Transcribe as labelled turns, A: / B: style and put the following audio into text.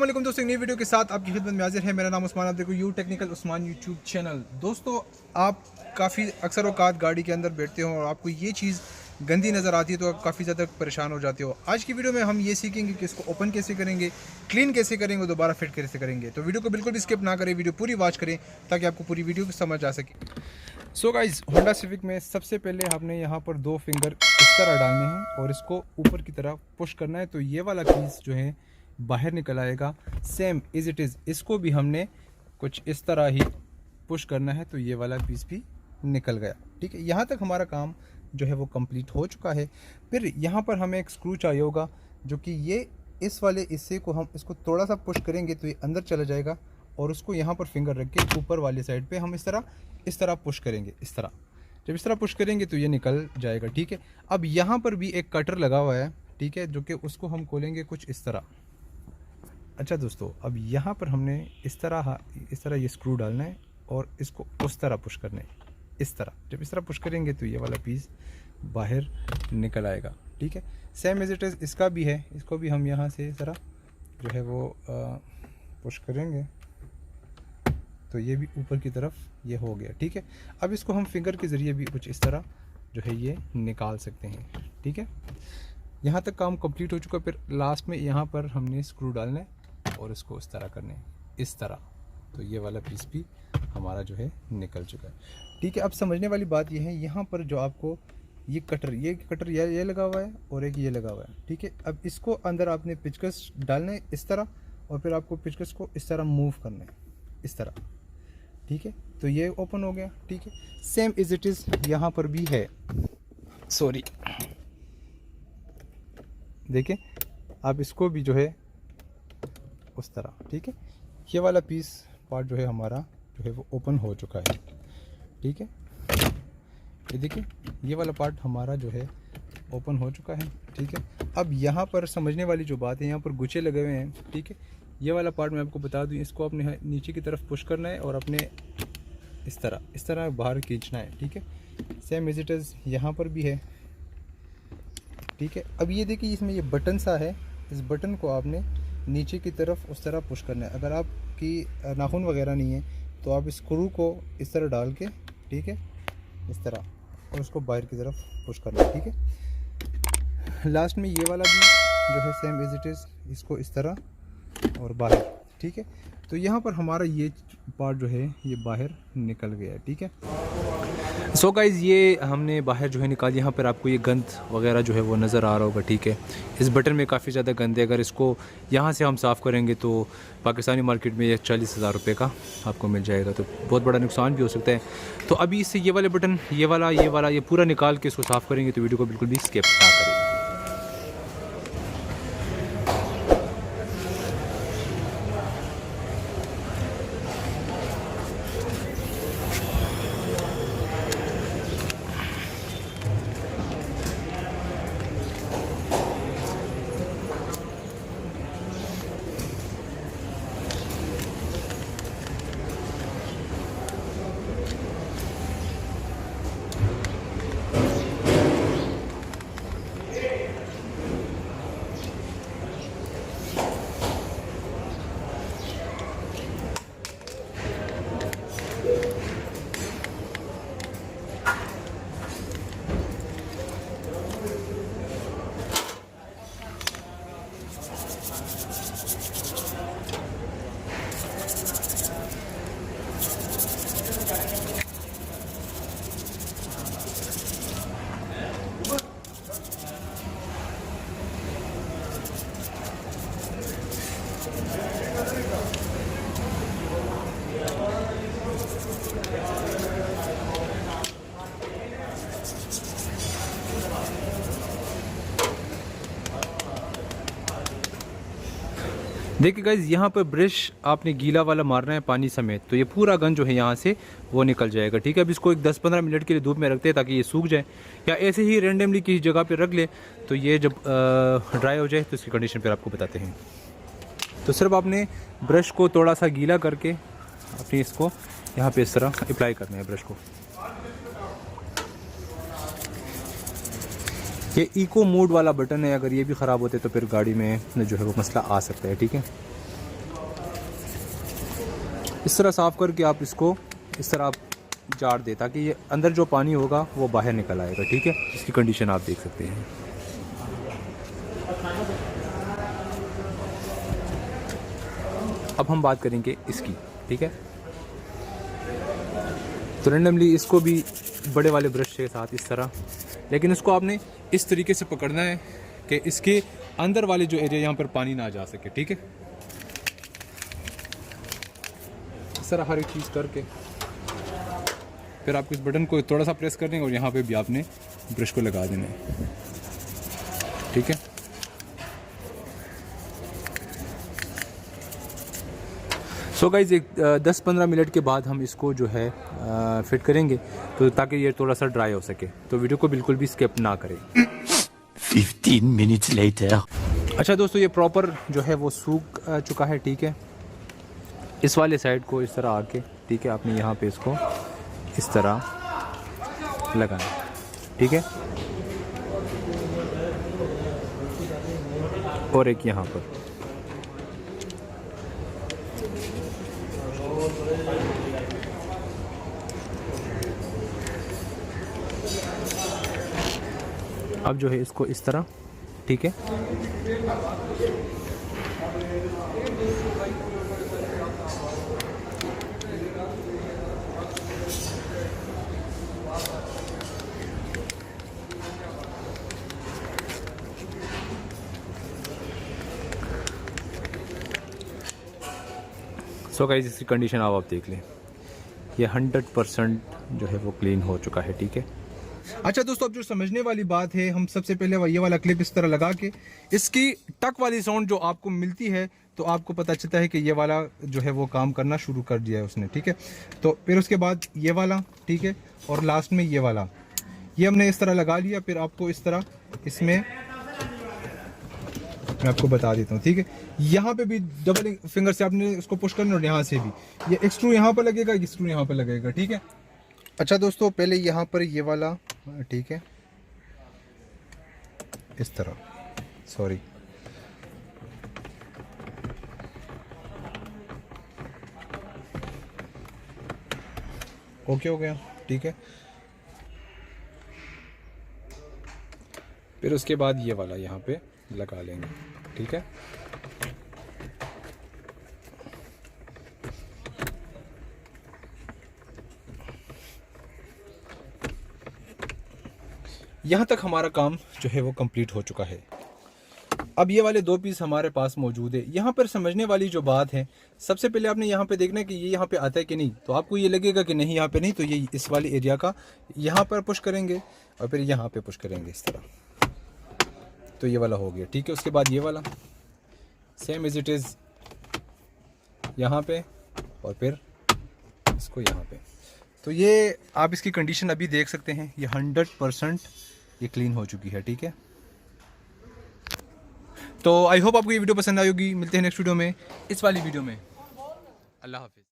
A: वालेकुम दोस्तों, एक नई वीडियो के साथ आपकी खिदमत में हाजिर है। मेरा नाम उस्मान, आप देखो you technical Usman YouTube channel. दोस्तों, आप काफ़ी अक्सर औकात गाड़ी के अंदर बैठते हो और आपको ये चीज़ गंदी नज़र आती है तो आप काफ़ी ज़्यादा परेशान हो जाते हो। आज की वीडियो में हम ये सीखेंगे कि इसको ओपन कैसे करेंगे, क्लीन कैसे करेंगे, दोबारा फिट कैसे करेंगे। तो वीडियो को बिल्कुल भी स्किप ना करें, वीडियो पूरी वॉच करें ताकि आपको पूरी वीडियो समझ आ सके। सो गाइज, होंडा सिविक में सबसे पहले आपने यहाँ पर 2 फिंगर इस तरह डालने हैं और इसको ऊपर की तरफ पुश करना है तो ये वाला पीस जो है बाहर निकल आएगा। सेम इज़ इट इज़ इसको भी हमने कुछ इस तरह ही पुश करना है तो ये वाला पीस भी निकल गया। ठीक है, यहाँ तक हमारा काम जो है वो कंप्लीट हो चुका है। फिर यहाँ पर हमें एक स्क्रू चाहिए होगा जो कि ये इस वाले हिस्से को हम इसको थोड़ा सा पुश करेंगे तो ये अंदर चला जाएगा और उसको यहाँ पर फिंगर रख के ऊपर वाली साइड पे हम इस तरह पुश करेंगे। इस तरह जब इस तरह पुश करेंगे तो ये निकल जाएगा। ठीक है, अब यहाँ पर भी एक कटर लगा हुआ है, ठीक है, जो कि उसको हम खोलेंगे कुछ इस तरह। अच्छा दोस्तों, अब यहाँ पर हमने इस तरह ये स्क्रू डालना है और इसको उस तरह पुश करना है, इस तरह। जब इस तरह पुश करेंगे तो ये वाला पीस बाहर निकल आएगा। ठीक है, सेम एज इट इज़ इसका भी है, इसको भी हम यहाँ से इस तरह जो है वो पुश करेंगे तो ये भी ऊपर की तरफ ये हो गया। ठीक है, अब इसको हम फिंगर के ज़रिए भी कुछ इस तरह जो है ये निकाल सकते हैं। ठीक है, यहाँ तक काम कंप्लीट हो चुका। फिर लास्ट में यहाँ पर हमने स्क्रू डालना है और इसको इस तरह करना है, इस तरह, तो ये वाला पीस भी हमारा जो है निकल चुका है। ठीक है, अब समझने वाली बात ये है, यहाँ पर जो आपको ये कटर ये लगा हुआ है और एक ये लगा हुआ है। ठीक है, अब इसको अंदर आपने पिचकस डालना है इस तरह और फिर आपको पिचकस को इस तरह मूव करना है, इस तरह। ठीक है, तो ये ओपन हो गया। ठीक है, सेम इज इट इज़ यहाँ पर भी है। सॉरी, देखिए, आप इसको भी जो है उस तरह। ठीक है, ये वाला पीस पार्ट जो है हमारा जो है वो ओपन हो चुका है। ठीक है, ये देखिए, ये वाला पार्ट हमारा जो है ओपन हो चुका है। ठीक है, अब यहाँ पर समझने वाली जो बात है, यहाँ पर गुच्छे लगे हुए हैं। ठीक है, ये वाला पार्ट मैं आपको बता दूँ, इसको अपने नीचे की तरफ पुश करना है और अपने इस तरह बाहर खींचना है। ठीक है, सेम एज इट इज़ यहाँ पर भी है। ठीक है, अब ये देखिए, इसमें ये बटन सा है, इस बटन को आपने नीचे की तरफ उस तरह पुश करना है। अगर आपकी नाखून वगैरह नहीं है तो आप स्क्रू को इस तरह डाल के, ठीक है, इस तरह, और उसको बाहर की तरफ पुश करना है। ठीक है, लास्ट में ये वाला भी जो है सेम एज इट इज़, इसको इस तरह और बाहर। ठीक है, तो यहाँ पर हमारा ये पार्ट जो है ये बाहर निकल गया है। ठीक है, सो गाइज़, ये हमने बाहर जो है निकाल। यहाँ पर आपको ये गंद वगैरह जो है वो नज़र आ रहा होगा। ठीक है, इस बटन में काफ़ी ज़्यादा गंद है। अगर इसको यहाँ से हम साफ़ करेंगे तो पाकिस्तानी मार्केट में ये 40,000 रुपये का आपको मिल जाएगा, तो बहुत बड़ा नुकसान भी हो सकता है। तो अभी इससे ये वाले बटन, ये वाला ये पूरा निकाल के इसको साफ़ करेंगे तो वीडियो को बिल्कुल भी स्किप ना करें। देखिए गाइज, यहाँ पर ब्रश आपने गीला वाला मारना है पानी समेत, तो ये पूरा गंद जो है यहाँ से वो निकल जाएगा। ठीक है, अब इसको एक 10-15 मिनट के लिए धूप में रखते हैं ताकि ये सूख जाए, या ऐसे ही रेंडमली किसी जगह पे रख ले तो ये जब ड्राई हो जाए तो इसकी कंडीशन फिर आपको बताते हैं। तो सिर्फ आपने ब्रश को थोड़ा सा गीला करके अपनी इसको यहाँ पे इस तरह अप्लाई करना है ब्रश को। ये इको मोड वाला बटन है, अगर ये भी ख़राब होते तो फिर गाड़ी में जो है वो मसला आ सकता है। ठीक है, इस तरह साफ़ करके आप इसको इस तरह आप झाड़ दें ताकि ये अंदर जो पानी होगा वो बाहर निकल आएगा। ठीक है, इसकी कंडीशन आप देख सकते हैं। अब हम बात करेंगे इसकी। ठीक है, तो रेंडमली इसको भी बड़े वाले ब्रश के साथ इस तरह, लेकिन इसको आपने इस तरीके से पकड़ना है कि इसके अंदर वाले जो एरिया यहाँ पर पानी ना जा सके। ठीक है, इस तरह हर एक चीज़ करके फिर आपको इस बटन को थोड़ा सा प्रेस करना है और यहाँ पे भी आपने ब्रश को लगा देना है। ठीक है, सो गाइज एक 10-15 मिनट के बाद हम इसको जो है फिट करेंगे, तो ताकि ये थोड़ा सा ड्राई हो सके। तो वीडियो को बिल्कुल भी स्किप ना करें।
B: 15 minutes later.
A: अच्छा दोस्तों, ये प्रॉपर जो है वो सूख चुका है। ठीक है, इस वाले साइड को इस तरह आके, ठीक है, आपने यहाँ पे इसको इस तरह लगाना। ठीक है, और एक यहाँ पर। अब जो है इसको इस तरह, ठीक है, सो गाइस इसकी कंडीशन आप देख लें, ये 100% जो है वो क्लीन हो चुका है। ठीक है, अच्छा दोस्तों, अब जो समझने वाली बात है, हम सबसे पहले ये वाला क्लिप इस तरह लगा के इसकी टक वाली साउंड जो आपको मिलती है तो आपको पता चलता है कि ये वाला जो है वो काम करना शुरू कर दिया है उसने। ठीक है, तो फिर उसके बाद ये वाला, ठीक है, और लास्ट में ये वाला, ये हमने इस तरह लगा लिया। फिर आपको इस तरह इसमें मैं आपको बता देता हूँ। ठीक है, यहाँ पे भी डबल फिंगर से आपने उसको पुश करना और यहाँ से भी ये एक स्क्रू यहाँ पर लगेगा, एक स्क्रू यहाँ पर लगेगा। ठीक है, अच्छा दोस्तों, पहले यहाँ पर ये वाला, ठीक है, इस तरह, सॉरी, ओके हो गया। ठीक है, फिर उसके बाद ये वाला यहाँ पे लगा लेंगे। ठीक है, यहाँ तक हमारा काम जो है वो कंप्लीट हो चुका है। अब ये वाले 2 पीस हमारे पास मौजूद है। यहाँ पर समझने वाली जो बात है, सबसे पहले आपने यहाँ पे देखना है कि ये यहाँ पे आता है कि नहीं। तो आपको ये लगेगा कि नहीं यहाँ पे नहीं, तो ये इस वाले एरिया का यहाँ पर पुश करेंगे और फिर यहाँ पे पुश करेंगे इस तरह, तो ये वाला हो गया। ठीक है, उसके बाद ये वाला सेम एज इट इज़ यहाँ पे और फिर इसको यहाँ पे। तो ये आप इसकी कंडीशन अभी देख सकते हैं, ये 100% ये क्लीन हो चुकी है। ठीक है, तो आई होप आपको ये वीडियो पसंद आई होगी। मिलते हैं नेक्स्ट वीडियो में, इस वाली वीडियो में। अल्लाह हाफिज़।